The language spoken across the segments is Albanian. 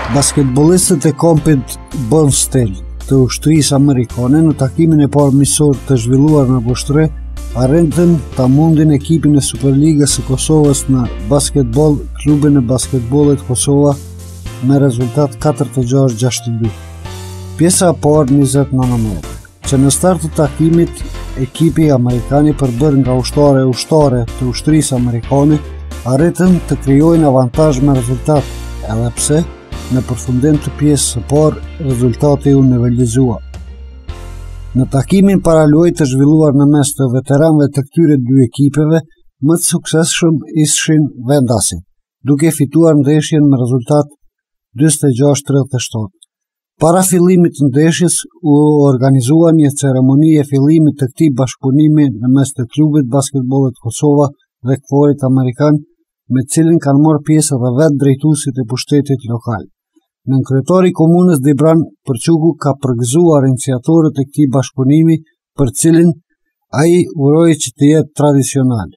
Basketbolistët e kompit Bonstell të ushtrisë amerikane në takimin e parë miqësor të zhvilluar në Vushtre arritën ta mundin ekipin e Superligës së Kosovës në basketbol klubin e basketbollit Kosova me rezultat 46-62. Pjesa e parë 20-19, që në start të takimit ekipi amerikani përbër nga ushtare të ushtrisë amerikane arritën të krijojnë avantazh me rezultat, edhe pse në përfundim të pjesës së parë rezultati u nivelizoa. Në takimin paralojë të zhvilluar në mes të veteranëve të këtyre dy ekipeve, më të suksesshëm ishin vendasit, duke fituar ndeshjen me rezultat 46-37. Para fillimit të ndeshjes u organizua një ceremoni e fillimit të këtij bashkëpunimi në mes të klubit basketbollit Kosova dhe KFOR-it amerikan, me cilin kanë marrë pjesë edhe vetë drejtuesit e pushtetit lokal. Nënkryetari i komunës Dibran Përçuku ka përgëzuar iniciatorët e këtij bashkëpunimi, për cilin ai uroi që të jetë tradicional.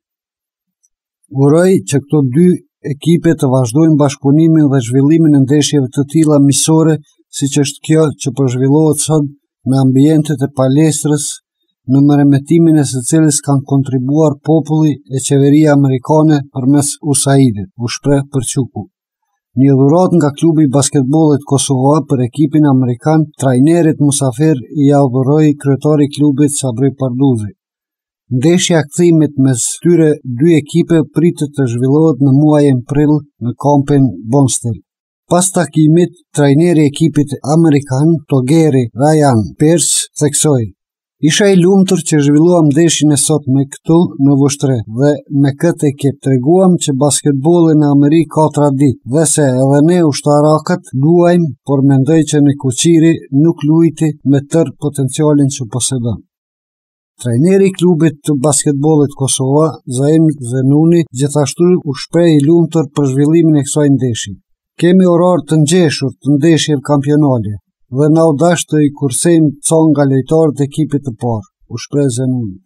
Uroi që këto dy ekipe të vazhdojnë bashkëpunimin dhe zhvillimin e ndeshjeve të tilla miqësore, siç është kjo që po zhvillohet sot në ambientet e palestrës, në merremetimin e së cilës kanë kontribuar populli e qeveria amerikane përmes USAID-it, u shpreh Përçuku. Një dhuratë nga klubi i basketbollit Kosova për ekipin amerikan, trajnerit musafir i adhuroi kryetari i klubit Sabri Parduzi. Ndeshja e kthimit mes këtyre dy ekipe pritet të zhvillohet në muajin prill në kampin Bonstell. Pas takimit, trajneri i ekipit amerikan, Togeri Ryan Pierce, theksoi: "Isha i lumtur që zhvilluam ndeshjen e sotme këtu në Vushtre dhe me këtë ekip treguam që basketbolli në Amerikë ka traditë dhe se edhe ne ushtarakët luajmë, por mendoj që në Kuqiri nuk luajti me tërë potencialin që posedon." Trajneri i klubit të basketbollit Kosova, Zaim Zenuni, gjithashtu u shpreh i lumtur për zhvillimin e kësaj ndeshje. "Kemi orar të ngjeshur të ndeshjeve kampionale dhe na u dash të i kursejmë ca nga lojtarët e ekipit të parë", u shpreh Zenuni.